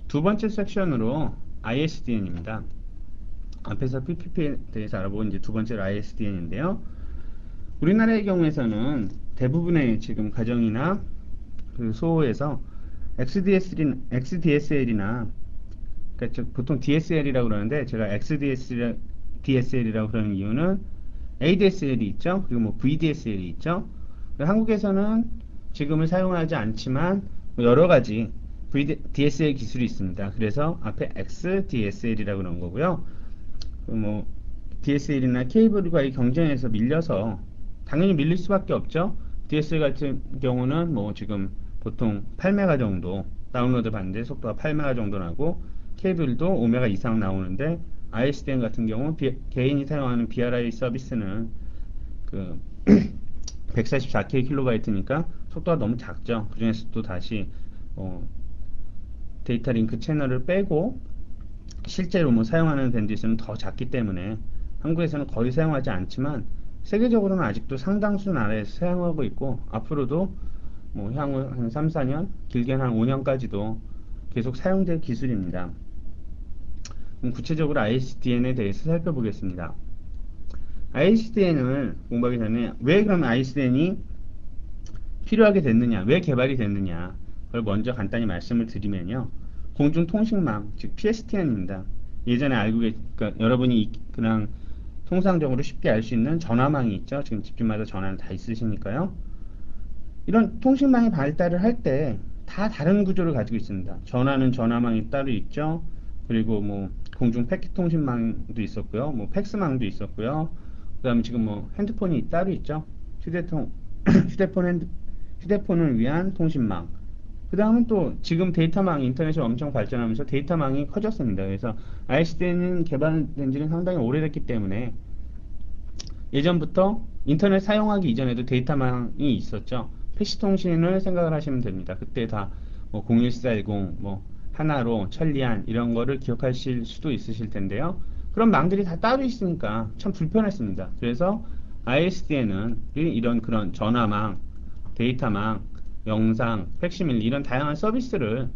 두 번째 섹션으로 ISDN입니다. 앞에서 PPP에 대해서 알아본 이제 두 번째로 ISDN인데요. 우리나라의 경우에서는 대부분의 지금 가정이나 그 소호에서 XDSL이나 그러니까 보통 DSL이라고 그러는데 제가 DSL이라고 그러는 이유는 ADSL이 있죠. 그리고 뭐 VDSL이 있죠. 한국에서는 지금은 사용하지 않지만 여러 가지 DSL 기술이 있습니다. 그래서 앞에 XDSL이라고 그런 거고요. 뭐 DSL이나 케이블과의 경쟁에서 밀려서 당연히 밀릴 수밖에 없죠. DSL 같은 경우는 뭐 지금 보통 8메가 정도 다운로드 받는데 속도가 8메가 정도 나고 케이블도 5메가 이상 나오는데 ISDN 같은 경우 개인이 사용하는 BRI 서비스는 그 144kb니까 속도가 너무 작죠. 그 중에서 또 다시 데이터 링크 채널을 빼고 실제로 뭐 사용하는 밴드위스는 더 작기 때문에 한국에서는 거의 사용하지 않지만 세계적으로는 아직도 상당수 나라에서 사용하고 있고 앞으로도 뭐 향후 한 3, 4년 길게는 한 5년까지도 계속 사용될 기술입니다. 그럼 구체적으로 ISDN에 대해서 살펴보겠습니다. ISDN을 공부하기 전에 왜 그러면 ISDN이 필요하게 됐느냐, 왜 개발이 됐느냐 그걸 먼저 간단히 말씀을 드리면요. 공중통신망, 즉 PSTN입니다. 예전에 그러니까 여러분이 그냥 통상적으로 쉽게 알 수 있는 전화망이 있죠. 지금 집집마다 전화는 다 있으시니까요. 이런 통신망이 발달을 할 때 다 다른 구조를 가지고 있습니다. 전화는 전화망이 따로 있죠. 그리고 뭐 공중 패킷 통신망도 있었고요. 뭐 팩스망도 있었고요. 그 다음에 지금 뭐 핸드폰이 따로 있죠. 휴대폰을 위한 통신망. 그 다음은 또 지금 데이터망, 인터넷이 엄청 발전하면서 데이터망이 커졌습니다. 그래서 ISDN은 개발된 지는 상당히 오래됐기 때문에 예전부터 인터넷 사용하기 이전에도 데이터망이 있었죠. PC통신을 생각을 하시면 됩니다. 그때 다뭐 01410, 뭐 하나로, 천리안 이런 거를 기억하실 수도 있으실 텐데요. 그런 망들이 다 따로 있으니까 참 불편했습니다. 그래서 ISDN은 이런 그런 전화망, 데이터망, 영상, 팩시밀리 이런 다양한 서비스를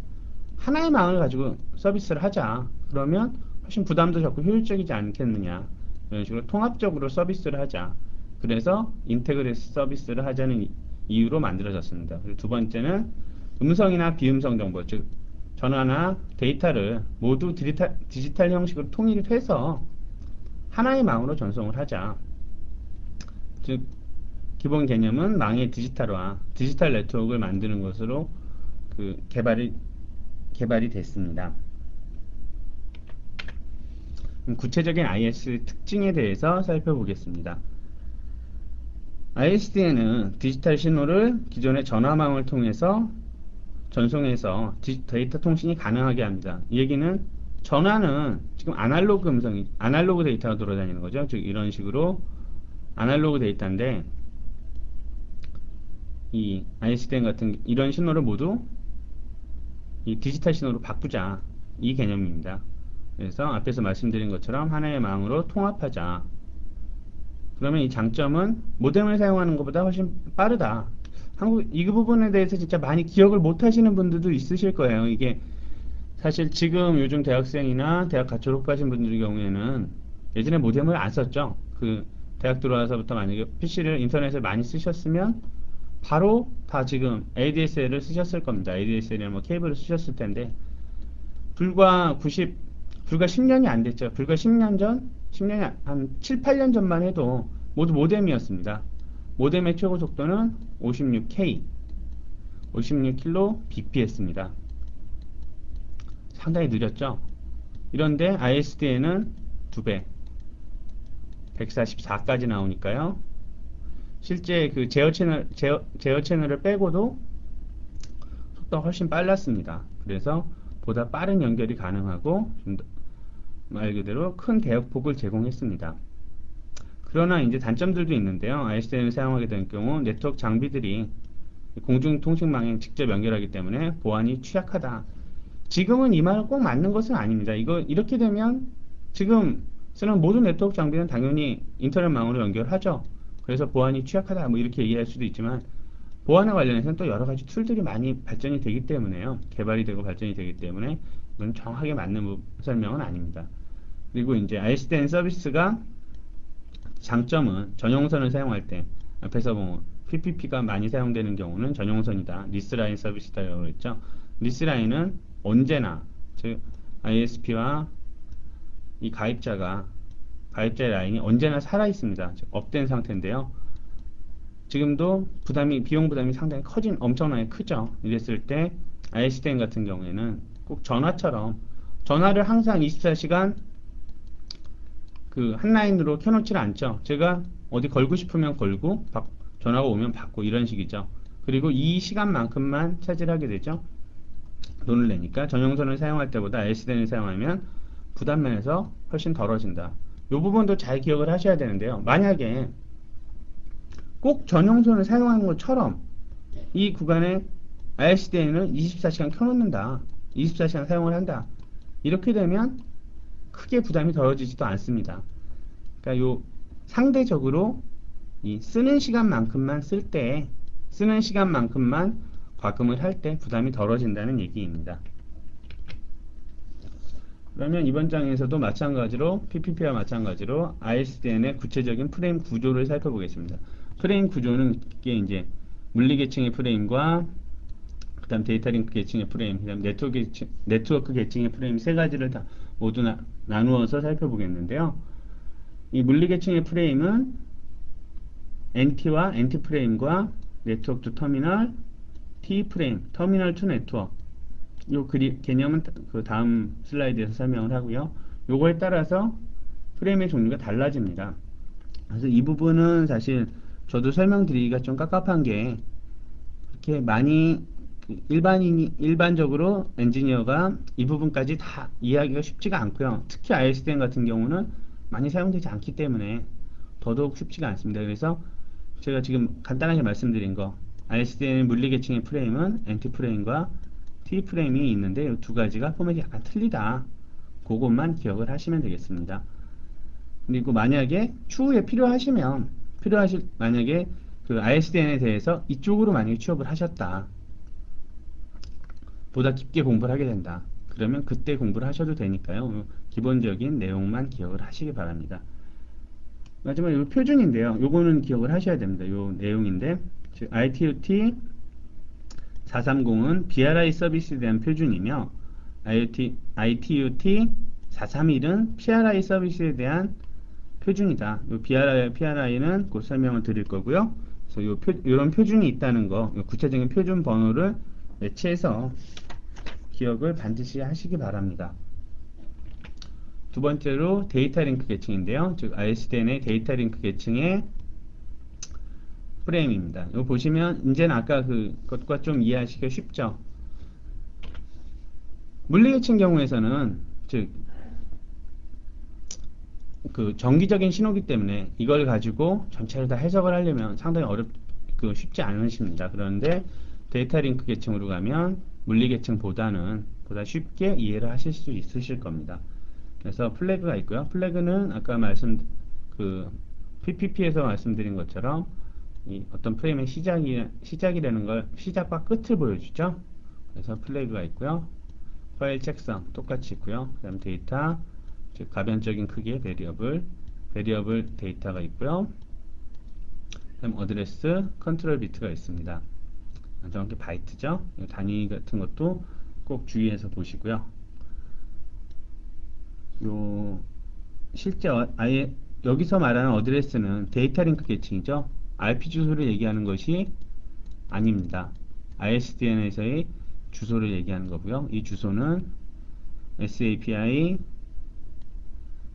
하나의 망을 가지고 서비스를 하자. 그러면 훨씬 부담도 적고 효율적이지 않겠느냐. 이런 식으로 통합적으로 서비스를 하자. 그래서 인테그레스 서비스를 하자는 이유로 만들어졌습니다. 그리고 두 번째는 음성이나 비음성 정보, 즉 전화나 데이터를 모두 디지털 형식으로 통일해서 하나의 망으로 전송을 하자. 즉 기본 개념은 망의 디지털화, 디지털 네트워크를 만드는 것으로 개발이 됐습니다. 구체적인 IS 특징에 대해서 살펴보겠습니다. ISDN은 디지털 신호를 기존의 전화망을 통해서 전송해서 데이터 통신이 가능하게 합니다. 이 얘기는 전화는 지금 아날로그 데이터가 돌아다니는 거죠. 즉 이런 식으로 아날로그 데이터인데 이 ISDN 같은 이런 신호를 모두 이 디지털 신호로 바꾸자. 이 개념입니다. 그래서 앞에서 말씀드린 것처럼 하나의 망으로 통합하자. 그러면 이 장점은 모뎀을 사용하는 것보다 훨씬 빠르다. 이 부분에 대해서 진짜 많이 기억을 못 하시는 분들도 있으실 거예요. 이게 사실 지금 요즘 대학생이나 대학 갓 졸업하신 분들 경우에는 예전에 모뎀을 안 썼죠. 대학 들어와서부터 만약에 인터넷을 많이 쓰셨으면 바로 다 지금 ADSL을 쓰셨을 겁니다. ADSL이나 뭐 케이블을 쓰셨을 텐데 불과 10년이 안 됐죠. 불과 10년 전, 10년이 한 7, 8년 전만 해도 모두 모뎀이었습니다. 모뎀의 최고 속도는 56K, 56kbps입니다. 상당히 느렸죠. 이런데 ISDN은 2배, 144까지 나오니까요. 실제 제어 채널을 빼고도 속도가 훨씬 빨랐습니다. 그래서 보다 빠른 연결이 가능하고 말 그대로 큰 대역폭을 제공했습니다. 그러나 이제 단점들도 있는데요. ISDN을 사용하게 될 경우 네트워크 장비들이 공중통신망에 직접 연결하기 때문에 보안이 취약하다. 지금은 이 말은 꼭 맞는 것은 아닙니다. 이렇게 되면 지금 쓰는 모든 네트워크 장비는 당연히 인터넷망으로 연결하죠. 그래서 보안이 취약하다 뭐 이렇게 얘기할 수도 있지만 보안에 관련해서는 또 여러 가지 툴들이 많이 발전이 되기 때문에요. 개발이 되고 발전이 되기 때문에 이건 정확하게 맞는 설명은 아닙니다. 그리고 이제 ISDN 서비스가 장점은 전용선을 사용할 때 앞에서 뭐 PPP가 많이 사용되는 경우는 전용선이다. 리스라인 서비스다라고 했죠. 리스라인은 언제나 즉 ISP와 이 가입자의 라인이 언제나 살아 있습니다. 즉 업된 상태인데요. 지금도 비용 부담이 상당히 엄청나게 크죠. 이랬을 때 ISDN 같은 경우에는 꼭 전화처럼 전화를 항상 24시간 그 한 라인으로 켜놓지를 않죠. 제가 어디 걸고 싶으면 걸고 전화가 오면 받고 이런 식이죠. 그리고 이 시간만큼만 차지하게 되죠. 돈을 내니까 전용선을 사용할 때보다 ISDN을 사용하면 부담면에서 훨씬 덜어진다. 이 부분도 잘 기억을 하셔야 되는데요. 만약에 꼭 전용선을 사용하는 것처럼 이 구간에 ISDN을 24시간 켜놓는다. 24시간 사용을 한다. 이렇게 되면 크게 부담이 덜어지지도 않습니다. 그러니까 상대적으로 이 쓰는 시간만큼만 쓰는 시간만큼만 과금을 할 때 부담이 덜어진다는 얘기입니다. 그러면 이번 장에서도 마찬가지로 PPP와 마찬가지로 ISDN의 구체적인 프레임 구조를 살펴보겠습니다. 프레임 구조는 이게 이제 물리 계층의 프레임과 그다음 데이터 링크 계층의 프레임, 그다음 네트워크 계층의 프레임 세 가지를 다 모두 나누어서 살펴보겠는데요. 이 물리 계층의 프레임은 NT와 NT 프레임과 네트워크 투 터미널, T 프레임, 터미널 투 네트워크. 요 개념은 그 다음 슬라이드에서 설명을 하고요. 요거에 따라서 프레임의 종류가 달라집니다. 그래서 이 부분은 사실 저도 설명드리기가 좀 깝깝한 게 이렇게 많이 일반적으로 엔지니어가 이 부분까지 다 이해하기가 쉽지가 않고요. 특히 ISDN 같은 경우는 많이 사용되지 않기 때문에 더더욱 쉽지가 않습니다. 그래서 제가 지금 간단하게 말씀드린 거 ISDN 물리계층의 프레임은 NT 프레임과 T 프레임이 있는데 이 두 가지가 포맷이 약간 틀리다. 그것만 기억을 하시면 되겠습니다. 그리고 만약에 추후에 만약에 그 ISDN에 대해서 이쪽으로 만약에 취업을 하셨다. 보다 깊게 공부를 하게 된다. 그러면 그때 공부를 하셔도 되니까요. 기본적인 내용만 기억을 하시기 바랍니다. 마지막 이 표준인데요. 요거는 기억을 하셔야 됩니다. 요 내용인데 즉 ITUT 430은 BRI 서비스에 대한 표준이며 ITUT 431은 PRI 서비스에 대한 표준이다. 요 PRI는 곧 설명을 드릴 거고요. 그래서 요런 표준이 있다는 거, 구체적인 표준 번호를 매치해서 기억을 반드시 하시기 바랍니다. 두 번째로 데이터 링크 계층인데요. 즉 ISDN의 데이터 링크 계층의 프레임입니다. 이거 보시면 이제는 아까 그것과 좀 이해하시기가 쉽죠. 물리 계층 경우에서는 즉 그 정기적인 신호기 때문에 이걸 가지고 전체를 다 해석을 하려면 상당히 쉽지 않으십니다. 그런데 데이터 링크 계층으로 가면 물리 계층보다는 보다 쉽게 이해를 하실 수 있으실 겁니다. 그래서 플래그가 있고요. 플래그는 아까 PPP에서 말씀드린 것처럼 이 어떤 프레임의 시작이라는 걸 시작과 끝을 보여주죠. 그래서 플래그가 있고요. 파일 책성 똑같이 있고요. 그 다음 데이터, 즉 가변적인 크기의 베리어블 데이터가 있고요. 그 다음 어드레스, 컨트롤 비트가 있습니다. 정확히 바이트죠. 단위 같은 것도 꼭 주의해서 보시고요. 실제 아예 여기서 말하는 어드레스는 데이터 링크 계층이죠. IP 주소를 얘기하는 것이 아닙니다. ISDN에서의 주소를 얘기하는 거고요. 이 주소는 SAPI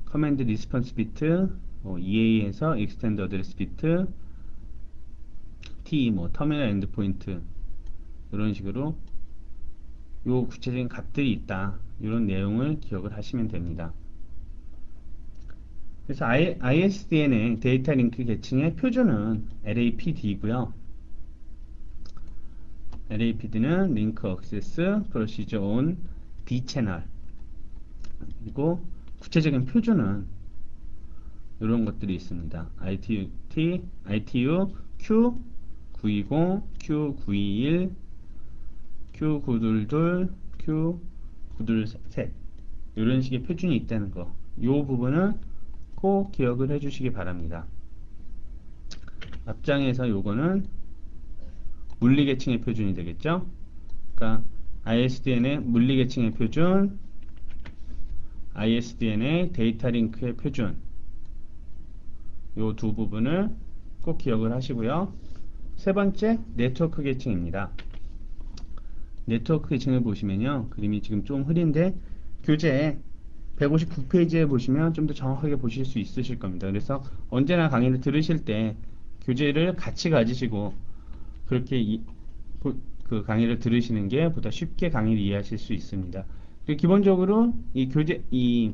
커맨드 리스폰스 비트, EA에서 익스텐드 어드레스 비트, T, 터미널 엔드 포인트 이런 식으로 요 구체적인 값들이 있다. 이런 내용을 기억을 하시면 됩니다. 그래서 ISDN의 데이터 링크 계층의 표준은 LAPD이고요. LAPD는 링크 액세스 프로시저 온 D 채널. 그리고 구체적인 표준은 이런 것들이 있습니다. ITU Q Q920, Q921, Q922, Q923 이런 식의 표준이 있다는 거. 이 부분은 꼭 기억을 해주시기 바랍니다. 앞장에서 요거는 물리계층의 표준이 되겠죠. 그러니까 ISDN의 물리계층의 표준, ISDN의 데이터 링크의 표준, 요 두 부분을 꼭 기억을 하시고요. 세 번째, 네트워크 계층입니다. 네트워크 계층을 보시면요, 그림이 지금 좀 흐린데 교재 159페이지에 보시면 좀 더 정확하게 보실 수 있으실 겁니다. 그래서 언제나 강의를 들으실 때 교재를 같이 가지시고 그렇게 그 강의를 들으시는 게 보다 쉽게 강의를 이해하실 수 있습니다. 그리고 기본적으로 이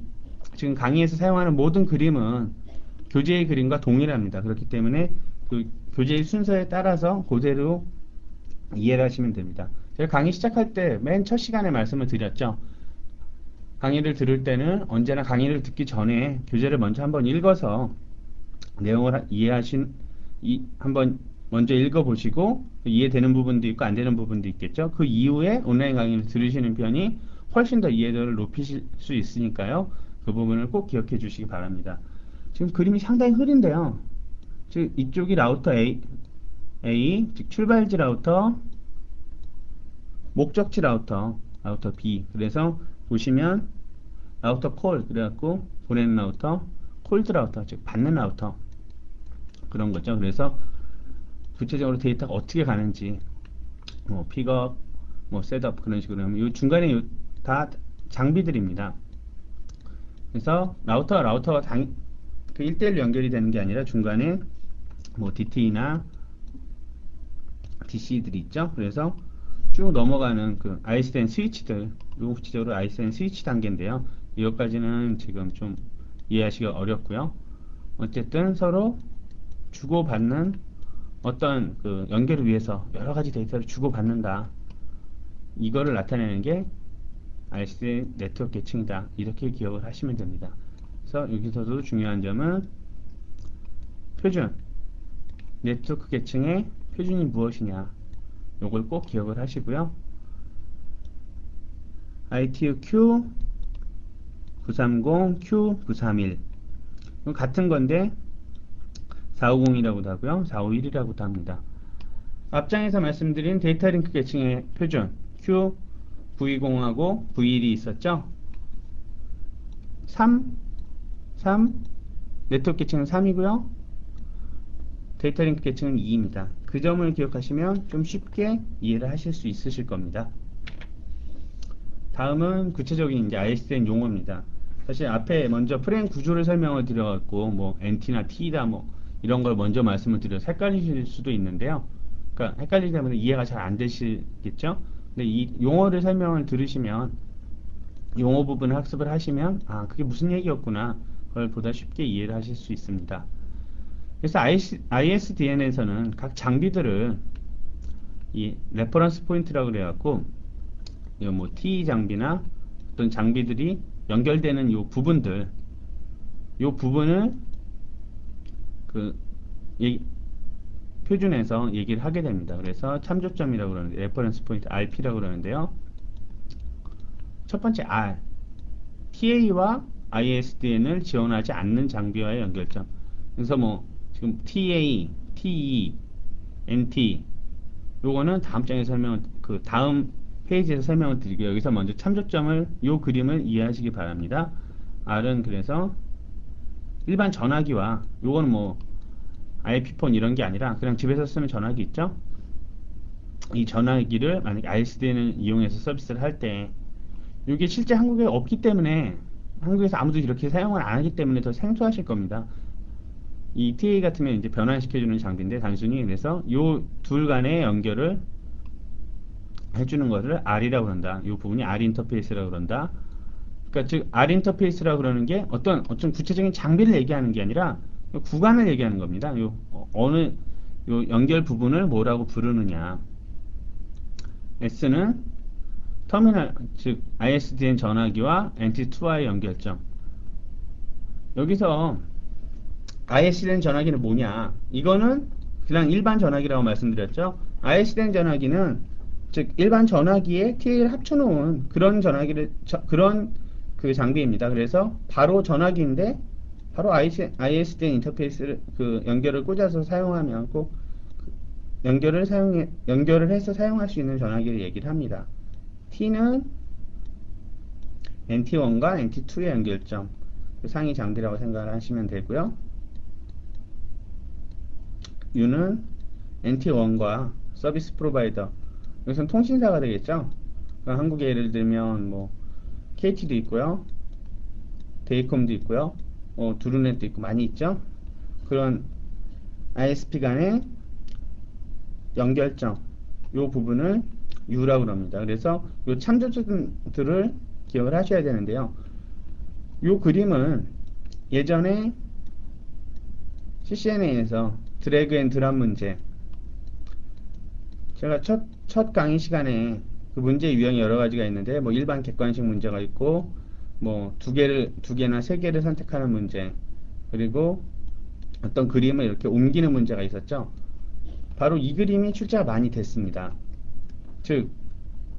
지금 강의에서 사용하는 모든 그림은 교재의 그림과 동일합니다. 그렇기 때문에 그 교재의 순서에 따라서 그대로 이해를 하시면 됩니다. 제가 강의 시작할 때 맨 첫 시간에 말씀을 드렸죠. 강의를 들을 때는 언제나 강의를 듣기 전에 교재를 한번 읽어서 내용을 한번 먼저 읽어보시고 이해되는 부분도 있고 안 되는 부분도 있겠죠. 그 이후에 온라인 강의를 들으시는 편이 훨씬 더 이해도를 높이실 수 있으니까요. 그 부분을 꼭 기억해 주시기 바랍니다. 지금 그림이 상당히 흐린데요. 즉 이쪽이 라우터 즉 출발지 라우터, 목적지 라우터 B. 그래서 보시면 라우터 콜 그래갖고 보내는 라우터, 콜드 라우터 즉 받는 라우터 그런 거죠. 그래서 구체적으로 데이터가 어떻게 가는지 뭐 픽업, 뭐 셋업 그런 식으로 하면 이 중간에 다 장비들입니다. 그래서 라우터가 그 1대1로 연결이 되는 게 아니라 중간에 뭐 DT나 DC들이 있죠. 그래서 쭉 넘어가는 그 ISDN 스위치들, 요 구체적으로 ISDN 스위치 단계인데요. 이것까지는 지금 좀 이해하시기 어렵고요. 어쨌든 서로 주고받는 어떤 그 연결을 위해서 여러 가지 데이터를 주고받는다. 이거를 나타내는 게 ISDN 네트워크 계층이다. 이렇게 기억을 하시면 됩니다. 그래서 여기서도 중요한 점은 표준, 네트워크 계층의 표준이 무엇이냐. 요걸 꼭 기억을 하시고요. ITU Q 930, Q 931 같은 건데 450이라고도 하고요. 451이라고도 합니다. 앞장에서 말씀드린 데이터 링크 계층의 표준 Q 920하고 921이 있었죠. 3 네트워크 계층은 3이고요. 데이터 링크 계층은 2입니다. 그 점을 기억하시면 좀 쉽게 이해를 하실 수 있으실 겁니다. 다음은 구체적인 이제 ISDN 용어입니다. 사실 앞에 먼저 프레임 구조를 설명을 드려갖고 뭐 NT나 T다 뭐 이런 걸 먼저 말씀을 드려서 헷갈리실 수도 있는데요. 그러니까 헷갈리기 때문에 이해가 잘 안 되시겠죠? 근데 이 용어를 설명을 들으시면 용어 부분을 학습을 하시면 아 그게 무슨 얘기였구나 그걸 보다 쉽게 이해를 하실 수 있습니다. 그래서 ISDN에서는 각 장비들을 이 레퍼런스 포인트라고 그래갖고 뭐 TE 장비나 어떤 장비들이 연결되는 요 부분들 요 부분을 그 표준에서 얘기를 하게 됩니다. 그래서 참조점이라고 그러는데 레퍼런스 포인트 RP라고 그러는데요. 첫 번째 R TA와 ISDN을 지원하지 않는 장비와의 연결점. 그래서 뭐 지금 TA, TE, NT 요거는 다음 장에서 다음 페이지에서 설명을 드리고 여기서 먼저 참조점을 요 그림을 이해하시기 바랍니다. R은 그래서 일반 전화기와 요거는 뭐 IP폰 이런 게 아니라 그냥 집에서 쓰는 전화기 있죠? 이 전화기를 만약에 ISDN을 이용해서 서비스를 할 때 이게 실제 한국에 없기 때문에 한국에서 아무도 이렇게 사용을 안 하기 때문에 더 생소하실 겁니다. 이 TA 같으면 이제 변환시켜주는 장비인데 단순히 그래서 요 둘 간의 연결을 해주는 것을 R이라고 그런다. 이 부분이 R 인터페이스라고 그런다. 그러니까 즉 R 인터페이스라고 그러는 게 어떤 구체적인 장비를 얘기하는 게 아니라 구간을 얘기하는 겁니다. 어느 연결 부분을 뭐라고 부르느냐. S는 터미널 즉 ISDN 전화기와 NT2와의 연결점. 여기서 ISDN 전화기는 뭐냐? 이거는 그냥 일반 전화기라고 말씀드렸죠. ISDN 전화기는 즉 일반 전화기에 TA를 합쳐놓은 그런 그런 그 장비입니다. 그래서 바로 전화기인데 바로 ISDN 인터페이스를 그 연결을 꽂아서 사용하면 꼭 연결을 해서 사용할 수 있는 전화기를 얘기를 합니다. T는 NT1과 NT2의 연결점, 그 상위 장비라고 생각을 하시면 되고요. U는 NT1과 서비스 프로바이더, 여기서는 통신사가 되겠죠. 그러니까 한국에 예를 들면 뭐 KT도 있고요, 데이콤도 있고요, 두루넷도 있고 많이 있죠. 그런 ISP 간의 연결점, 요 부분을 U라고 합니다. 그래서 요 참조들을 기억을 하셔야 되는데요. 요 그림은 예전에 CCNA에서 드래그 앤 드랍 문제, 제가 첫 강의 시간에 그 문제 유형이 여러 가지가 있는데, 뭐 일반 객관식 문제가 있고, 뭐 두 개나 세 개를 선택하는 문제, 그리고 어떤 그림을 이렇게 옮기는 문제가 있었죠. 바로 이 그림이 출제가 많이 됐습니다. 즉,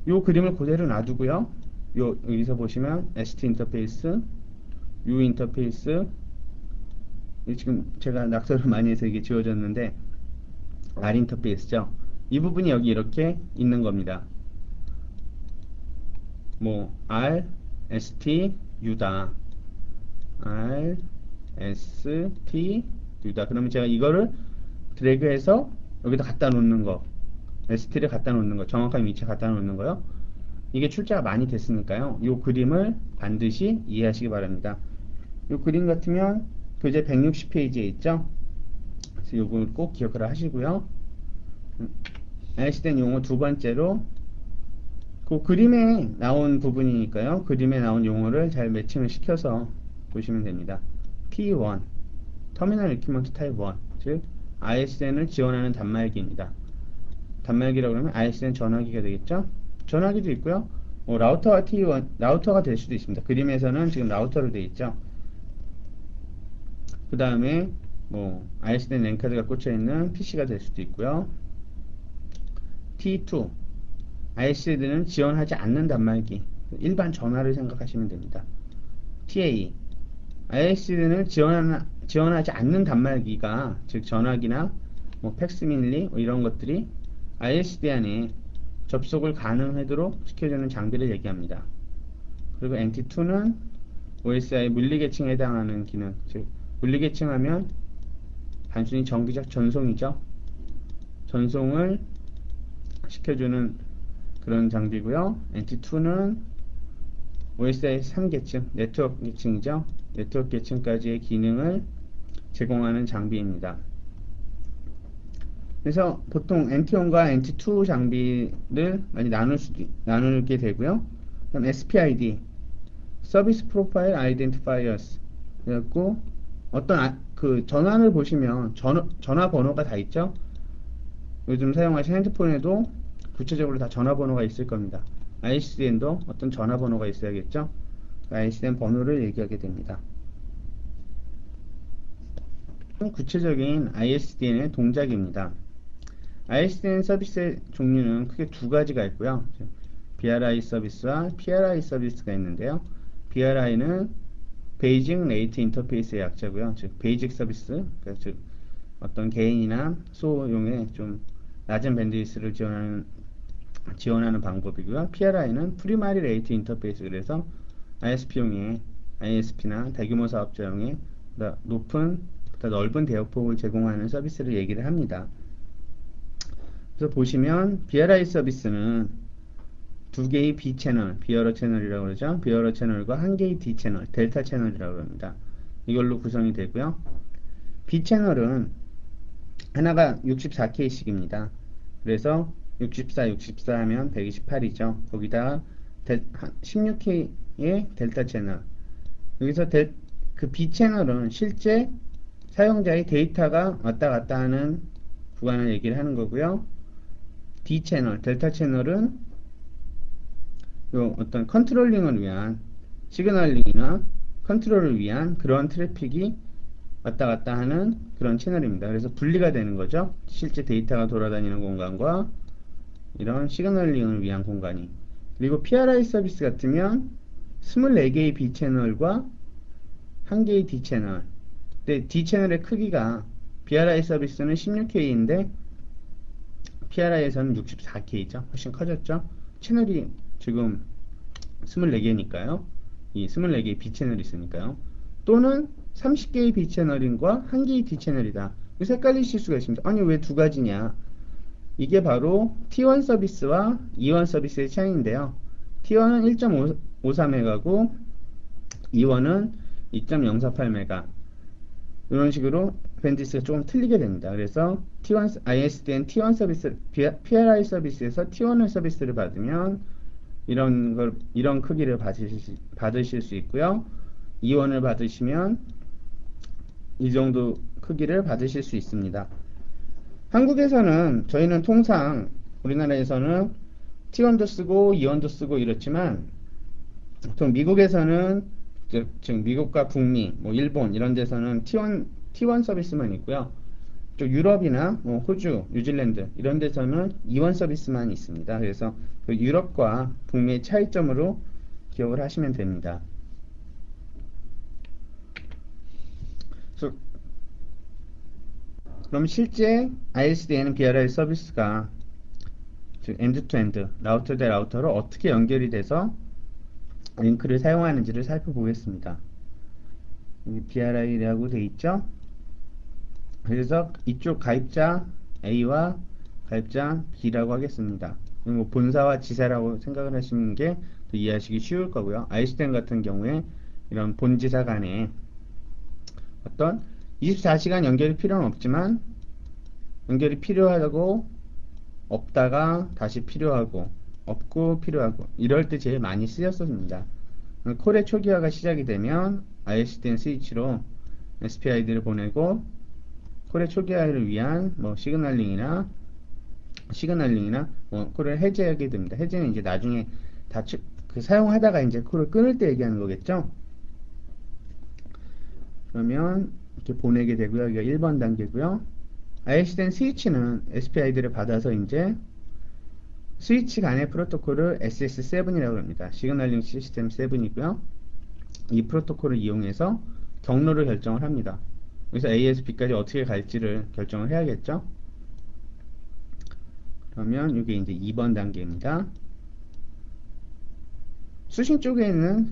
요 그림을 그대로 놔두고요. 여기서 보시면 ST 인터페이스, U 인터페이스, 지금 제가 낙서를 많이 해서 이게 지워졌는데 R 인터페이스죠. 이 부분이 여기 이렇게 있는 겁니다. 뭐 R, ST, U다. R, ST, U다. 그러면 제가 이거를 드래그해서 여기다 갖다 놓는 거, ST를 갖다 놓는 거, 정확한 위치에 갖다 놓는 거요. 이게 출제가 많이 됐으니까요. 이 그림을 반드시 이해하시기 바랍니다. 이 그림 같으면 교재 160페이지에 있죠. 그래서 이걸 꼭 기억을 하시고요. ISDN 용어 두 번째로 그 그림에 나온 부분이니까요. 그림에 나온 용어를 잘 매칭을 시켜서 보시면 됩니다. T1, 터미널 이퀴먼트 타입 1, 즉 ISDN을 지원하는 단말기입니다. 단말기라고 하면 ISDN 전화기가 되겠죠. 전화기도 있고요. 라우터가 T1, 라우터가 될 수도 있습니다. 그림에서는 지금 라우터로 되어 있죠. 그 다음에 뭐 ISDN 랜카드가 꽂혀 있는 PC가 될 수도 있고요. T2, ISDN은 지원하지 않는 단말기, 일반 전화를 생각하시면 됩니다. TA, ISDN을 지원하지 않는 단말기가, 즉 전화기나 뭐 팩스밀리 이런 것들이 ISDN에 접속을 가능하도록 시켜주는 장비를 얘기합니다. 그리고 NT2는 OSI 물리계층에 해당하는 기능, 즉 물리계층하면 단순히 정기적 전송이죠. 전송을 시켜주는 그런 장비고요. NT2는 OSI 3계층, 네트워크 계층이죠. 네트워크 계층까지의 기능을 제공하는 장비입니다. 그래서 보통 NT1과 NT2 장비를 많이 나누게 되고요. 그다음 SPID, 서비스 프로파일 아이덴티파이어스. 그래갖고 어떤 그 전환을 보시면 전화번호가 다 있죠. 요즘 사용하시는 핸드폰에도 구체적으로 다 전화번호가 있을 겁니다. ISDN도 어떤 전화번호가 있어야겠죠. ISDN 번호를 얘기하게 됩니다. 구체적인 ISDN의 동작입니다. ISDN 서비스의 종류는 크게 두 가지가 있고요. BRI 서비스와 PRI 서비스가 있는데요. BRI는 베이직 레이트 인터페이스의 약자고요. 즉 베이직 서비스, 그러니까 즉 어떤 개인이나 소용의 좀 낮은 밴드위스를 지원하는 방법이고요. PRI는 프리마리 레이트 인터페이스, 그래서 ISP용의 ISP나 대규모 사업자용의 높은, 더 넓은 대역폭을 제공하는 서비스를 얘기를 합니다. 그래서 보시면 BRI 서비스는 두 개의 B 채널, 비어러 채널이라고 그러죠. 비어러 채널과 한 개의 D 채널, 델타 채널이라고 합니다. 이걸로 구성이 되고요. B 채널은 하나가 64K씩입니다. 그래서 64 하면 128이죠. 거기다가 16K의 델타 채널. 여기서 그 B 채널은 실제 사용자의 데이터가 왔다 갔다 하는 구간을 얘기를 하는 거고요. D 채널, 델타 채널은 요 어떤 컨트롤링을 위한, 시그널링이나 컨트롤을 위한 그런 트래픽이 왔다 갔다 하는 그런 채널입니다. 그래서 분리가 되는 거죠. 실제 데이터가 돌아다니는 공간과 이런 시그널링을 위한 공간이. 그리고 PRI 서비스 같으면 24개의 B 채널과 1개의 D 채널. 근데 D 채널의 크기가 BRI 서비스는 16K인데 PRI에서는 64K죠. 훨씬 커졌죠. 채널이 지금 24개니까요. 이 24개의 B 채널이 있으니까요. 또는 30개의 B 채널인과 1개의 D 채널이다. 그래서 헷갈리실 수가 있습니다. 아니 왜 두 가지냐? 이게 바로 T1 서비스와 E1 서비스의 차이인데요. T1은 1.53메가고 E1은 2.048메가. 이런 식으로 밴드위스가 조금 틀리게 됩니다. 그래서 T1 ISDN T1 서비스 PRI 서비스에서 T1 서비스를 받으면 이런 크기를 받으실 수 있고요. E1을 받으시면 이 정도 크기를 받으실 수 있습니다. 한국에서는 저희는 통상 우리나라에서는 T1도 쓰고 E1도 쓰고 이렇지만 보통 미국에서는 즉 미국과 북미, 뭐 일본 이런 데서는 T1 서비스만 있고요. 또 유럽이나 뭐 호주, 뉴질랜드 이런 데서는 E1 서비스만 있습니다. 그래서 그 유럽과 북미의 차이점으로 기억을 하시면 됩니다. 그럼 실제 ISDN BRI 서비스가 즉 엔드투엔드 라우터 대 라우터로 어떻게 연결이 돼서 링크를 사용하는지를 살펴보겠습니다. 여기 BRI라고 되어 있죠. 그래서 이쪽 가입자 A와 가입자 B라고 하겠습니다. 뭐 본사와 지사라고 생각을 하시는 게 더 이해하시기 쉬울 거고요. ISDN 같은 경우에 이런 본지사 간에 어떤 24시간 연결이 필요는 없지만 연결이 필요하고 없다가 다시 필요하고 없고 필요하고 이럴 때 제일 많이 쓰였습니다. 콜의 초기화가 시작이 되면 ISDN 스위치로 SPID를 보내고 콜의 초기화를 위한 뭐 시그널링이나 뭐 콜을 해제하게 됩니다. 해제는 이제 나중에 사용하다가 이제 콜을 끊을 때 얘기하는 거겠죠. 그러면 이렇게 보내게 되고요. 여기가 1번 단계고요. ISDN 스위치는 SPID를 받아서 이제 스위치 간의 프로토콜을 SS7이라고 합니다. 시그널링 시스템 7이고요. 이 프로토콜을 이용해서 경로를 결정을 합니다. 그래서 A에서 B까지 어떻게 갈지를 결정을 해야겠죠. 그러면 이게 이제 2번 단계입니다. 수신 쪽에 있는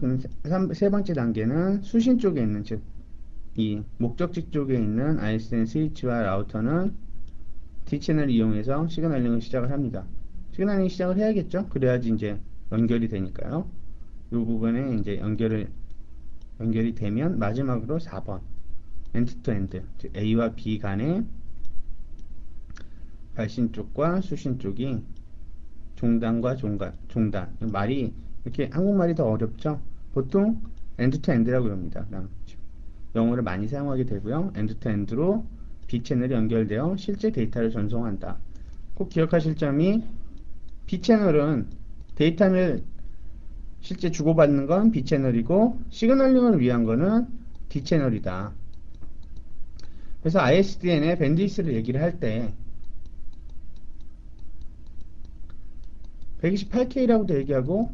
세 번째 단계는 수신 쪽에 있는 즉 이 목적지 쪽에 있는 ISDN 스위치와 라우터는 D채널을 이용해서 시그널링을 시작을 합니다. 시그널링 시작을 해야겠죠. 그래야지 이제 연결이 되니까요. 이 부분에 이제 연결이 되면 마지막으로 4번 엔드 투 엔드 즉 A와 B 간의 발신 쪽과 수신 쪽이 종단과 종단 말이 이렇게 한국말이 더 어렵죠. 보통 엔드 투 엔드라고 합니다. 영어를 많이 사용하게 되고요. 엔드 투 엔드로 B 채널이 연결되어 실제 데이터를 전송한다. 꼭 기억하실 점이 B 채널은 데이터를 실제 주고받는 건 B 채널이고 시그널링을 위한 거는 D 채널이다. 그래서 ISDN의 밴드위스를 얘기를 할 때 128K라고도 얘기하고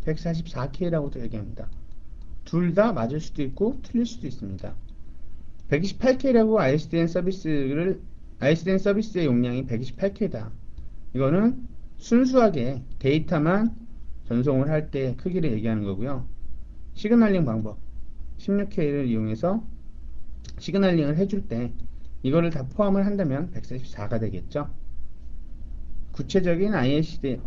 144K라고도 얘기합니다. 둘 다 맞을 수도 있고 틀릴 수도 있습니다. 128K라고 ISDN 서비스의 용량이 128K다. 이거는 순수하게 데이터만 전송을 할 때 크기를 얘기하는 거고요. 시그널링 방법 16K를 이용해서 시그널링을 해줄 때 이거를 다 포함을 한다면 144가 되겠죠. 구체적인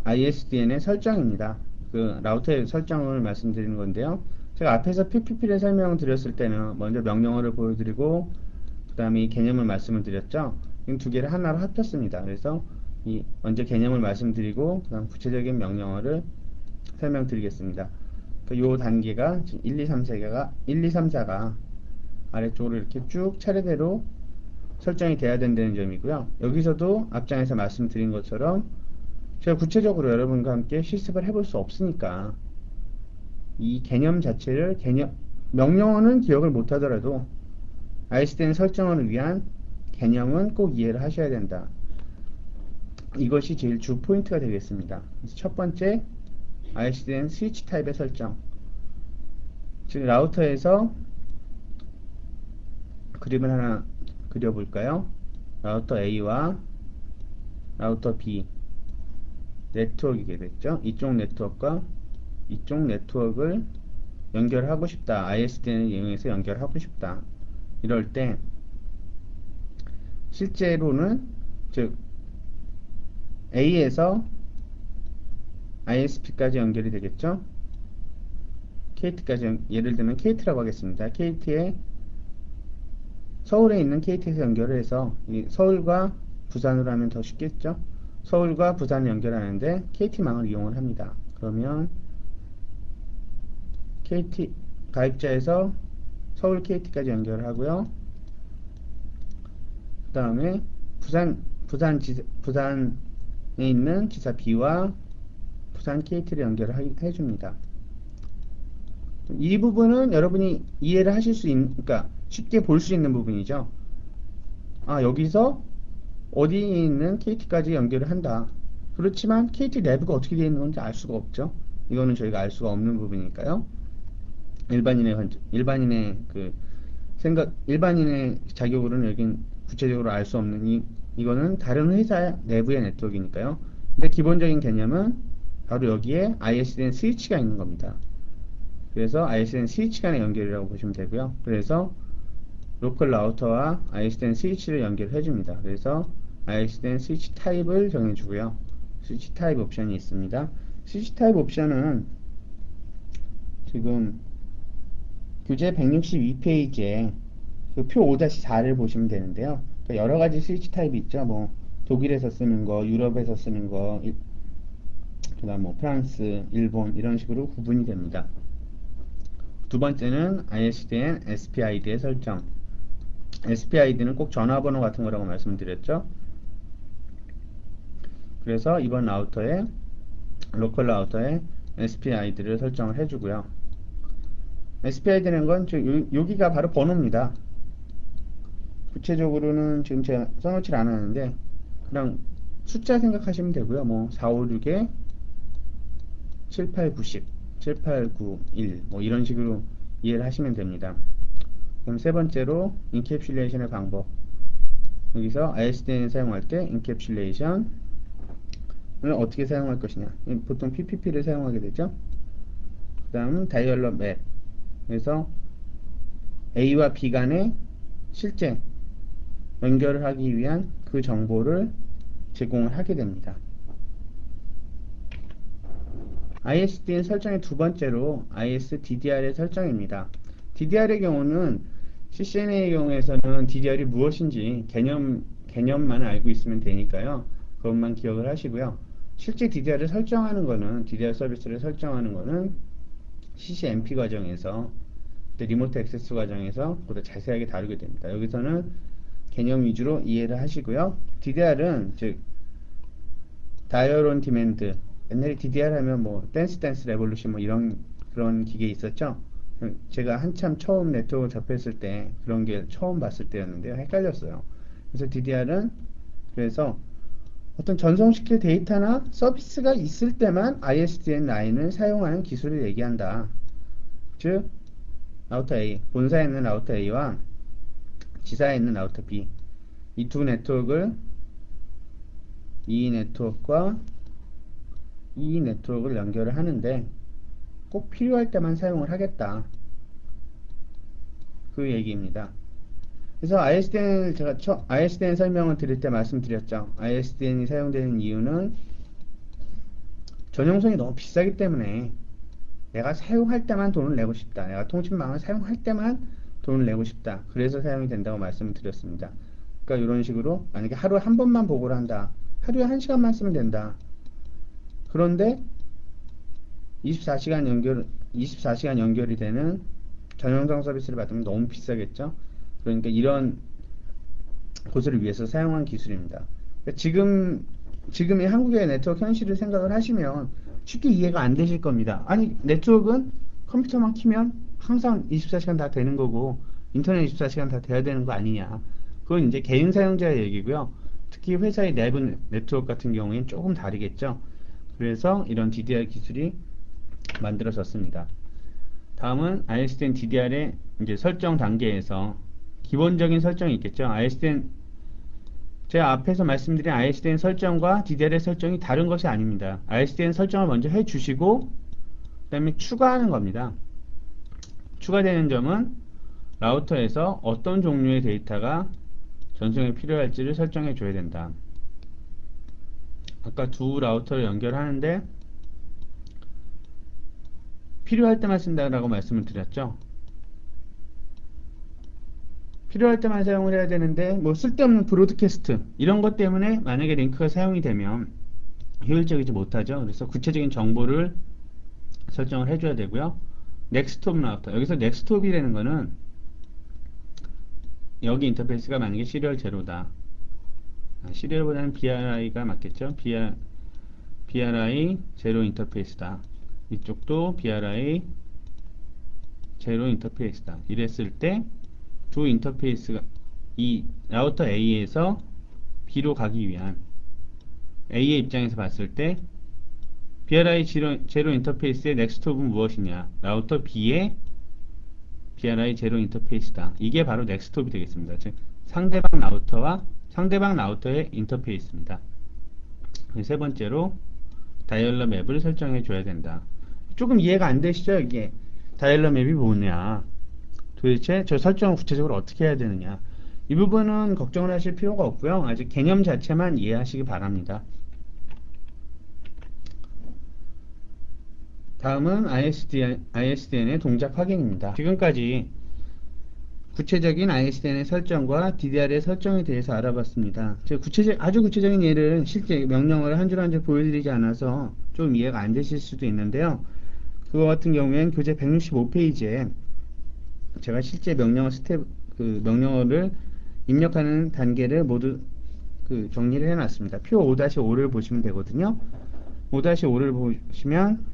ISDN의 설정입니다. 그 라우터의 설정을 말씀드리는 건데요. 제가 앞에서 PPP를 설명을 드렸을 때는 먼저 명령어를 보여드리고 그 다음에 이 개념을 말씀을 드렸죠. 이 두 개를 하나로 합쳤습니다. 그래서 먼저 개념을 말씀드리고 그 다음 구체적인 명령어를 설명드리겠습니다. 이 단계가 1, 2, 3, 4가 아래쪽으로 이렇게 쭉 차례대로 설정이 돼야 된다는 점이고요. 여기서도 앞장에서 말씀드린 것처럼 제가 구체적으로 여러분과 함께 실습을 해볼 수 없으니까 이 개념 자체를 명령어는 기억을 못하더라도 ISDN 설정을 위한 개념은 꼭 이해를 하셔야 된다. 이것이 제일 주 포인트가 되겠습니다. 그래서 첫 번째, ISDN 스위치 타입의 설정. 즉 라우터에서 그림을 하나 그려볼까요? 라우터 A와 라우터 B 네트워크이게 됐죠. 이쪽 네트워크와 이쪽 네트워크를 연결하고 싶다. ISDN을 이용해서 연결하고 싶다. 이럴 때 실제로는 즉 A에서 ISP까지 연결이 되겠죠. KT까지 예를 들면 KT라고 하겠습니다. KT에 서울에 있는 KT에서 연결을 해서 서울과 부산으로 하면 더 쉽겠죠. 서울과 부산을 연결하는데 KT망을 이용을 합니다. 그러면 KT 가입자에서 서울 KT까지 연결을 하고요. 그 다음에 부산에 있는 지사 B와 부산 KT를 연결을 해줍니다. 이 부분은 여러분이 이해를 하실 수 있는, 그러니까 쉽게 볼 수 있는 부분이죠. 아, 여기서 어디에 있는 KT까지 연결을 한다. 그렇지만 KT 내부가 어떻게 되어 있는 건지 알 수가 없죠. 이거는 저희가 알 수가 없는 부분이니까요. 일반인의 그 생각, 일반인의 자격으로는 여긴 구체적으로 알 수 없는 이거는 다른 회사 내부의 네트워크니까요. 근데 기본적인 개념은 바로 여기에 ISDN 스위치가 있는 겁니다. 그래서 ISDN 스위치 간의 연결이라고 보시면 되고요. 그래서 로컬 라우터와 ISDN 스위치를 연결해 줍니다. 그래서 ISDN 스위치 타입을 정해주고요. 스위치 타입 옵션이 있습니다. 스위치 타입 옵션은 지금 교재 162페이지에 그 표 5-4를 보시면 되는데요. 그러니까 여러 가지 스위치 타입이 있죠. 뭐 독일에서 쓰는 거, 유럽에서 쓰는 거, 그다음 뭐 프랑스, 일본 이런 식으로 구분이 됩니다. 두 번째는 ISDN SPID의 설정. SPID는 꼭 전화번호 같은 거라고 말씀드렸죠. 그래서 이번 라우터에 로컬 라우터에 SPID를 설정을 해주고요. SPID라는 건 여기가 바로 번호입니다. 구체적으로는 지금 제가 써놓질 않았는데 그냥 숫자 생각하시면 되고요. 뭐 456에 7890, 7891 뭐 이런 식으로 이해를 하시면 됩니다. 그럼 세 번째로 인캡슐레이션의 방법. 여기서 ISDN 사용할 때 인캡슐레이션을 어떻게 사용할 것이냐. 보통 PPP를 사용하게 되죠. 그 다음은 다이얼러 맵. 그래서 A와 B 간에 실제 연결을 하기 위한 그 정보를 제공을 하게 됩니다. ISDN 설정의 두 번째로 ISDDR의 설정입니다. DDR의 경우는 CCNA의 경우에서는 DDR이 무엇인지 개념만 알고 있으면 되니까요. 그것만 기억을 하시고요. 실제 DDR을 설정하는 거는, DDR 서비스를 설정하는 거는 CCNP 과정에서, 리모트 액세스 과정에서 보다 자세하게 다루게 됩니다. 여기서는 개념 위주로 이해를 하시고요. DDR은 즉 다이얼 온 디맨드, 옛날에 DDR 하면 뭐 댄스 레볼루션 뭐 이런 그런 기계 있었죠. 제가 한참 처음 네트워크 접했을 때 그런 게 처음 봤을 때였는데요. 헷갈렸어요. 그래서 DDR은 그래서 어떤 전송시킬 데이터나 서비스가 있을 때만 ISDN 라인을 사용하는 기술을 얘기한다. 즉 라우터 A, 본사에 있는 라우터 A와 지사에 있는 라우터 B, 이 두 네트워크를 이 네트워크와 이 네트워크를 연결을 하는데 꼭 필요할 때만 사용을 하겠다. 그 얘기입니다. 그래서 ISDN을 제가 ISDN 설명을 드릴 때 말씀드렸죠. ISDN이 사용되는 이유는 전용성이 너무 비싸기 때문에 내가 사용할 때만 돈을 내고 싶다. 내가 통신망을 사용할 때만 돈을 내고 싶다. 그래서 사용이 된다고 말씀을 드렸습니다. 그러니까 이런 식으로 만약에 하루에 한 번만 보고를 한다. 하루에 1시간만 쓰면 된다. 그런데 24시간 연결이 되는 전용성 서비스를 받으면 너무 비싸겠죠. 그러니까 이런 곳을 위해서 사용한 기술입니다. 그러니까 지금의 한국의 네트워크 현실을 생각을 하시면 쉽게 이해가 안 되실 겁니다. 아니, 네트워크는 컴퓨터만 키면 항상 24시간 다 되는 거고 인터넷 24시간 다 돼야 되는 거 아니냐. 그건 이제 개인 사용자의 얘기고요. 특히 회사의 내부 네트워크 같은 경우에는 조금 다르겠죠. 그래서 이런 DDR 기술이 만들어졌습니다. 다음은 ISDN DDR의 이제 설정 단계에서 기본적인 설정이 있겠죠. ISDN 제가 앞에서 말씀드린 ISDN 설정과 DDR의 설정이 다른 것이 아닙니다. ISDN 설정을 먼저 해주시고 그 다음에 추가하는 겁니다. 추가되는 점은 라우터에서 어떤 종류의 데이터가 전송에 필요할지를 설정해 줘야 된다. 아까 두 라우터를 연결하는데 필요할 때만 쓴다라고 말씀을 드렸죠. 필요할 때만 사용을 해야 되는데 뭐 쓸데없는 브로드캐스트 이런 것 때문에 만약에 링크가 사용이 되면 효율적이지 못하죠. 그래서 구체적인 정보를 설정을 해줘야 되고요. 넥스트톱 라우터, 여기서 넥스트톱이라는 거는 여기 인터페이스가 만약에 시리얼 제로다. 시리얼보다는 BRI가 맞겠죠. BRI 제로 인터페이스다. 이쪽도 BRI 제로 인터페이스다. 이랬을 때 두 인터페이스가 이 라우터 A에서 B로 가기 위한 A의 입장에서 봤을 때 BRI 제로 인터페이스의 넥스트톱은 무엇이냐? 라우터 B의 BRI 제로 인터페이스다. 이게 바로 넥스트톱이 되겠습니다. 즉 상대방 라우터와 상대방 라우터의 인터페이스입니다. 세 번째로 다이얼러 맵을 설정해 줘야 된다. 조금 이해가 안 되시죠? 이게 다이얼러 맵이 뭐냐? 도대체 저 설정을 구체적으로 어떻게 해야 되느냐? 이 부분은 걱정을 하실 필요가 없고요. 아직 개념 자체만 이해하시기 바랍니다. 다음은 ISDN의 동작 확인입니다. 지금까지 구체적인 ISDN의 설정과 DDR의 설정에 대해서 알아봤습니다. 제가 아주 구체적인 예를 실제 명령어를 한 줄 한 줄 보여드리지 않아서 좀 이해가 안 되실 수도 있는데요. 그거 같은 경우에는 교재 165페이지에 제가 실제 명령어를 입력하는 단계를 모두 정리를 해놨습니다. 표 5-5를 보시면 되거든요. 5-5를 보시면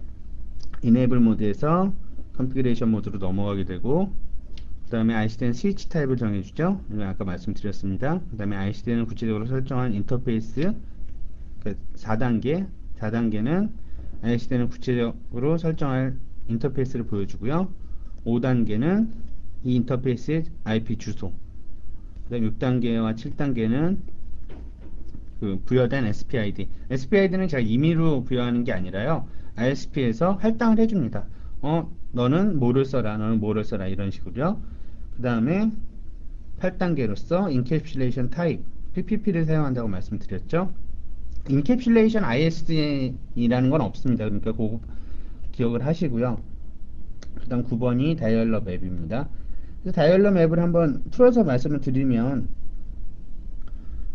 Enable 모드에서 Configuration 모드로 넘어가게 되고 그 다음에 ISDN 스위치 타입을 정해주죠. 아까 말씀드렸습니다. 그 다음에 ISDN을 구체적으로 설정한 인터페이스 4단계는 ISDN을 구체적으로 설정할 인터페이스를 보여주고요. 5단계는 이 인터페이스의 IP 주소, 그 다음 6단계와 7단계는 부여된 SPID. SPID는 제가 임의로 부여하는 게 아니라요. ISP에서 할당을 해줍니다. 너는 뭐를 써라, 너는 뭐를 써라, 이런 식으로요. 그 다음에 8단계로서 Encapsulation Type, PPP를 사용한다고 말씀드렸죠. Encapsulation ISDN이라는 건 없습니다. 그러니까 그거 기억을 하시고요. 그 다음 9번이 다이얼러 맵입니다. 그래서 다이얼러 맵을 한번 풀어서 말씀을 드리면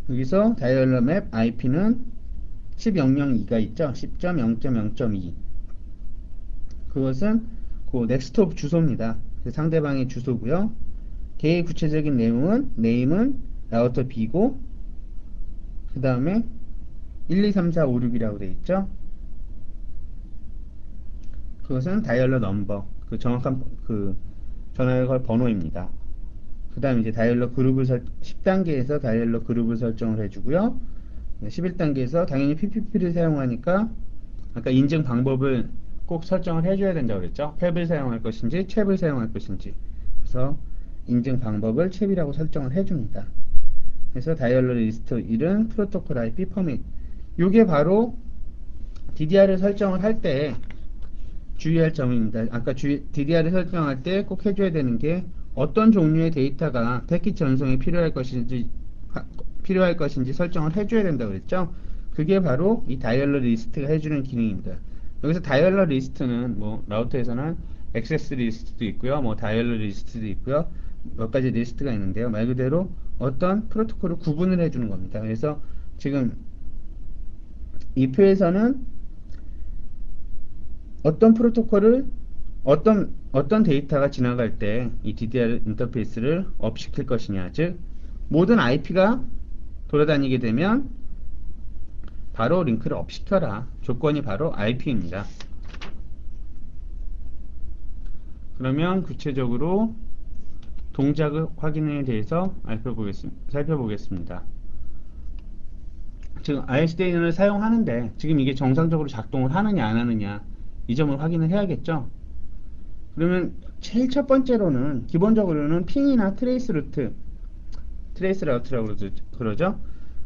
여기서 다이얼러 맵 IP는 10.0.2가 있죠. 10.0.0.2 그것은 그 넥스트톱 주소입니다. 상대방의 주소고요. 걔의 구체적인 내용은 네임은 라우터 B고 그 다음에 1, 2, 3, 4, 5, 6이라고 되어 있죠. 그것은 다이얼러 넘버, 정확한 전화를 걸 번호입니다. 그 다음에 이제 다이얼러 그룹을 10단계에서 다이얼러 그룹을 설정을 해주고요. 11단계에서 당연히 PPP를 사용하니까 아까 인증 방법을 꼭 설정을 해줘야 된다고 그랬죠. 탭을 사용할 것인지 챕을 사용할 것인지. 그래서 인증 방법을 챕이라고 설정을 해줍니다. 그래서 다이얼러 리스트 1은 프로토콜 IP 퍼밋. 이게 바로 DDR을 설정을 할 때 주의할 점입니다. 아까 DDR을 설정할 때 꼭 해줘야 되는 게 어떤 종류의 데이터가 패킷 전송에 필요할 것인지 설정을 해줘야 된다고 그랬죠. 그게 바로 이 다이얼러 리스트가 해주는 기능입니다. 여기서 다이얼러 리스트는 뭐 라우터에서는 액세스 리스트도 있고요, 뭐 다이얼러 리스트도 있고요, 몇 가지 리스트가 있는데요. 말 그대로 어떤 프로토콜을 구분을 해주는 겁니다. 그래서 지금 이 표에서는 어떤 프로토콜을 어떤 데이터가 지나갈 때 이 DDR 인터페이스를 업 시킬 것이냐, 즉 모든 IP가 돌아다니게 되면 바로 링크를 업 시켜라. 조건이 바로 IP입니다. 그러면 구체적으로 동작의 확인에 대해서 살펴보겠습니다. 지금 ISDN을 사용하는데 지금 이게 정상적으로 작동을 하느냐 안 하느냐 이 점을 확인을 해야겠죠. 그러면 제일 첫 번째로는 기본적으로는 핑이나 트레이스 라우트라고 그러죠.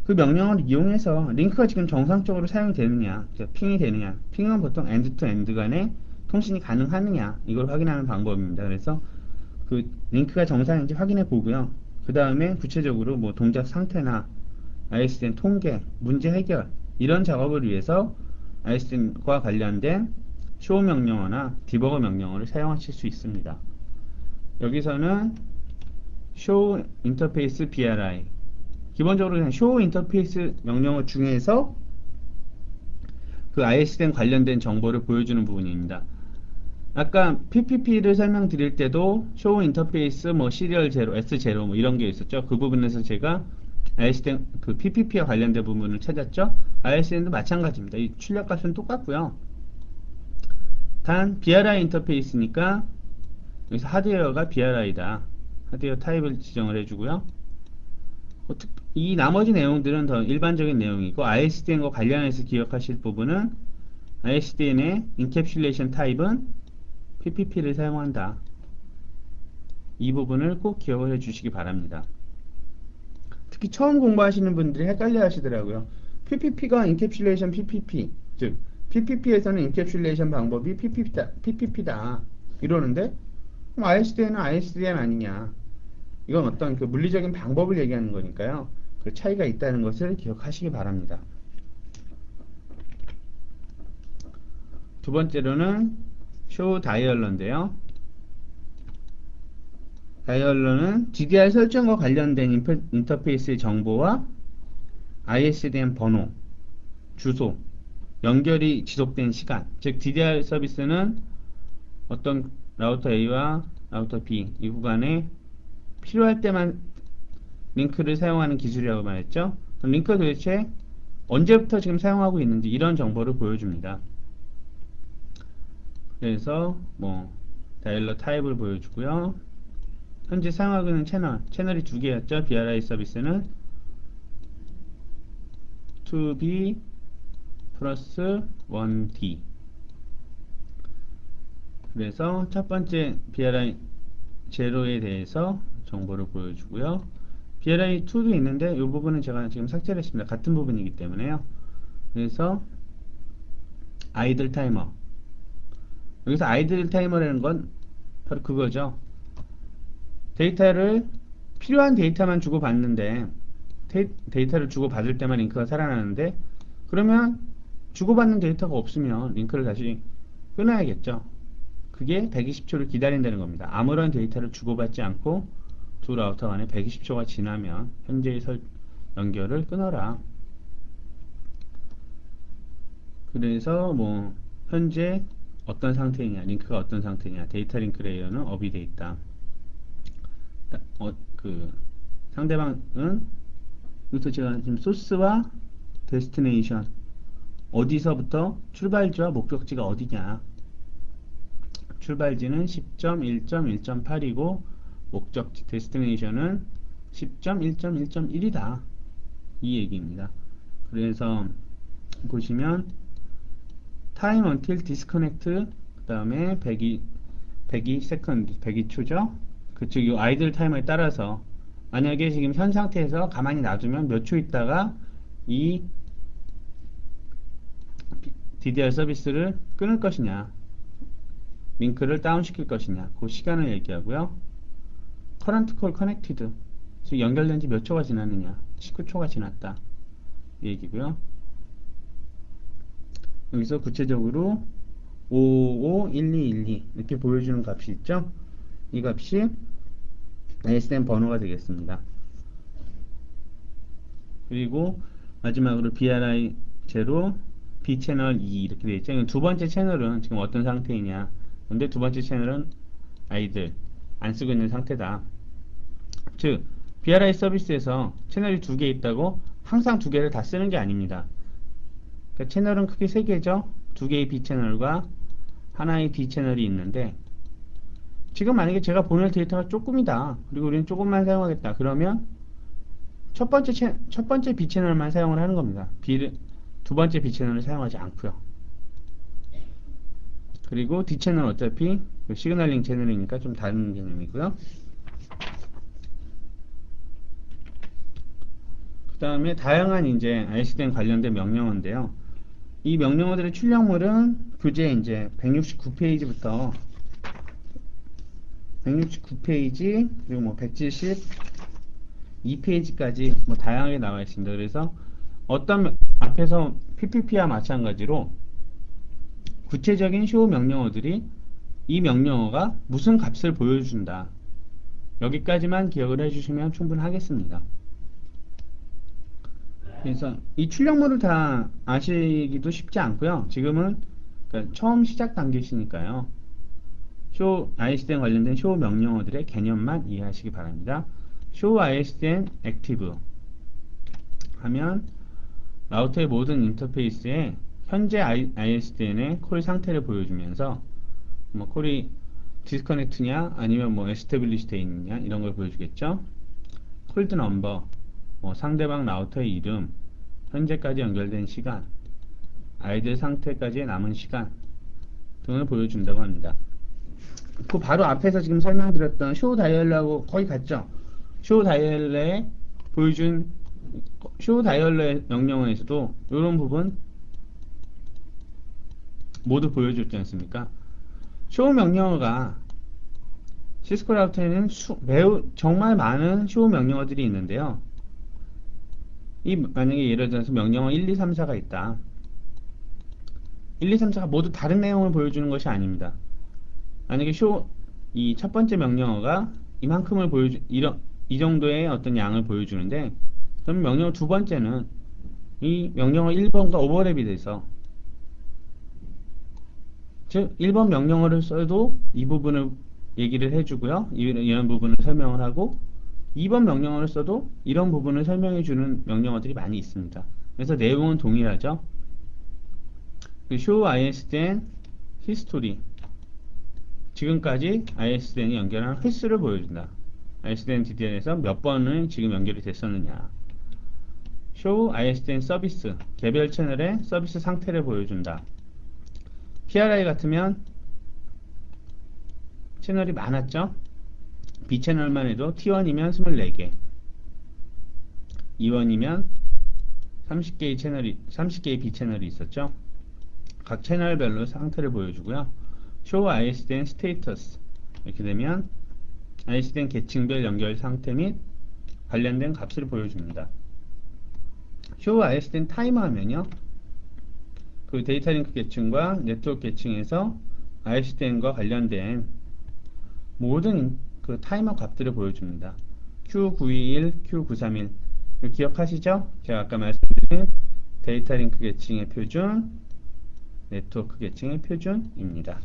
그 명령을 이용해서 링크가 지금 정상적으로 사용이 되느냐, 핑이 되느냐. 핑은 보통 엔드 투 엔드 간에 통신이 가능하느냐 이걸 확인하는 방법입니다. 그래서 그 링크가 정상인지 확인해 보고요. 그 다음에 구체적으로 뭐 동작 상태나 ISDN 통계, 문제 해결 이런 작업을 위해서 ISDN과 관련된 쇼 명령어나 디버거 명령어를 사용하실 수 있습니다. 여기서는 show interface BRI 기본적으로 그냥 show interface 명령어 중에서 그 ISDN 관련된 정보를 보여주는 부분입니다. 아까 PPP를 설명드릴 때도 show interface 뭐 시리얼 0, S0 뭐 이런 게 있었죠. 그 부분에서 제가 ISDN 그 PPP와 관련된 부분을 찾았죠. ISDN도 마찬가지입니다. 이 출력값은 똑같고요. 단 BRI 인터페이스니까 여기서 하드웨어가 BRI다. 하드웨어 타입을 지정을 해주고요. 이 나머지 내용들은 더 일반적인 내용이고 ISDN과 관련해서 기억하실 부분은 ISDN의 인캡슐레이션 타입은 PPP를 사용한다. 이 부분을 꼭 기억을 해주시기 바랍니다. 특히 처음 공부하시는 분들이 헷갈려 하시더라고요. PPP가 인캡슐레이션 PPP, 즉 PPP에서는 인캡슐레이션 방법이 PPP다 이러는데 그럼 ISDN은 ISDN 아니냐. 이건 어떤 그 물리적인 방법을 얘기하는 거니까요. 그 차이가 있다는 것을 기억하시기 바랍니다. 두 번째로는 show dialler인데요. 다이얼러는 DDR 설정과 관련된 인터페이스의 정보와 ISDN 번호, 주소, 연결이 지속된 시간, 즉 DDR 서비스는 어떤 라우터 A와 라우터 B 이 구간에 필요할 때만 링크를 사용하는 기술이라고 말했죠. 그럼 링크가 도대체 언제부터 지금 사용하고 있는지 이런 정보를 보여줍니다. 그래서 뭐 다이얼러 타입을 보여주고요. 현재 사용하고 있는 채널이 두 개였죠. BRI 서비스는 2B 플러스 1D. 그래서 첫 번째 BRI 제로에 대해서 정보를 보여주고요. BRI2도 있는데 이 부분은 제가 지금 삭제를 했습니다. 같은 부분이기 때문에요. 그래서 아이들 타이머. 여기서 아이들 타이머라는 건 바로 그거죠. 데이터를 필요한 데이터만 주고받는데 데이터를 주고받을 때만 링크가 살아나는데 그러면 주고받는 데이터가 없으면 링크를 다시 끊어야겠죠. 그게 120초를 기다린다는 겁니다. 아무런 데이터를 주고받지 않고 두 라우터 간에 120초가 지나면 현재의 연결을 끊어라. 그래서 뭐 현재 어떤 상태냐, 링크가 어떤 상태냐, 데이터 링크 레이어는 업이 돼 있다. 상대방은 여기서 제가 지금 소스와 데스티네이션 어디서부터 출발지와 목적지가 어디냐. 출발지는 10.1.1.8이고 목적지 데스티네이션은 10.1.1.1이다. 이 얘기입니다. 그래서 보시면 time until disconnect 그 다음에 102초죠. 그쪽 이 아이들 타이머에 따라서 만약에 지금 현 상태에서 가만히 놔두면 몇 초 있다가 이 DDR 서비스를 끊을 것이냐, 링크를 다운시킬 것이냐, 그 시간을 얘기하고요. current call connected, 즉 연결된 지 몇 초가 지났느냐, 19초가 지났다 이 얘기고요. 여기서 구체적으로 551212 이렇게 보여주는 값이 있죠. 이 값이 ISDN 번호가 되겠습니다. 그리고 마지막으로 BRI 0, B 채널 2 이렇게 되어 있죠. 두 번째 채널은 지금 어떤 상태이냐. 근데 두 번째 채널은 아이들 안 쓰고 있는 상태다. 즉 BRI 서비스에서 채널이 두 개 있다고 항상 두 개를 다 쓰는 게 아닙니다. 그러니까 채널은 크게 세 개죠. 두 개의 B 채널과 하나의 D 채널이 있는데 지금 만약에 제가 보낼 데이터가 조금이다. 그리고 우리는 조금만 사용하겠다. 그러면 첫 번째 B채널만 사용을 하는 겁니다. 두 번째 B채널을 사용하지 않고요. 그리고 D채널 어차피 시그널링 채널이니까 좀 다른 개념이고요. 그 다음에 다양한 이제 ISDN 관련된 명령어인데요. 이 명령어들의 출력물은 교재 이제 169페이지부터 169페이지 그리고 뭐 172페이지까지 뭐 다양하게 나와 있습니다. 그래서 어떤 앞에서 PPP와 마찬가지로 구체적인 쇼 명령어들이 이 명령어가 무슨 값을 보여준다. 여기까지만 기억을 해주시면 충분하겠습니다. 그래서 이 출력물을 다 아시기도 쉽지 않고요. 지금은 그러니까 처음 시작 단계시니까요. 쇼 ISDN 관련된 쇼 명령어들의 개념만 이해하시기 바랍니다. 쇼 ISDN 액티브 하면 라우터의 모든 인터페이스에 현재 ISDN의 콜 상태를 보여주면서 뭐 콜이 디스커넥트냐 아니면 뭐 에스태블리시 돼 있느냐 이런 걸 보여주겠죠. 콜드 넘버 뭐 상대방 라우터의 이름, 현재까지 연결된 시간, 아이들 상태까지의 남은 시간 등을 보여준다고 합니다. 그 바로 앞에서 지금 설명드렸던 쇼 다이얼러하고 거의 같죠. 쇼 다이얼러에 보여준 쇼 다이얼러 명령어에서도 이런 부분 모두 보여줬지 않습니까? 쇼 명령어가 시스코 라우터에는 매우 정말 많은 쇼 명령어들이 있는데요. 만약에 예를 들어서 명령어 1, 2, 3, 4가 있다. 1, 2, 3, 4가 모두 다른 내용을 보여주는 것이 아닙니다. 만약에 이 첫 번째 명령어가 이만큼을 이 정도의 어떤 양을 보여주는데, 그럼 명령어 두 번째는 이 명령어 1번과 오버랩이 돼서, 즉 1번 명령어를 써도 이 부분을 얘기를 해주고요. 이런 부분을 설명을 하고, 2번 명령어를 써도 이런 부분을 설명해주는 명령어들이 많이 있습니다. 그래서 내용은 동일하죠. show ISDN history 지금까지 ISDN이 연결한 횟수를 보여준다. ISDN DDN에서 몇 번을 지금 연결이 됐었느냐. show ISDN 서비스 개별 채널의 서비스 상태를 보여준다. PRI 같으면 채널이 많았죠. B채널만 해도 T1이면 24개, 2원이면 30개의 B채널이 있었죠. 각 채널별로 상태를 보여주고요. show ISDN status 이렇게 되면 ISDN 계층별 연결 상태 및 관련된 값을 보여줍니다. show ISDN timer 하면요. 그 데이터 링크 계층과 네트워크 계층에서 ISDN과 관련된 모든 그 타이머 값들을 보여줍니다. Q921, Q931 기억하시죠? 제가 아까 말씀드린 데이터 링크 계층의 표준, 네트워크 계층의 표준입니다.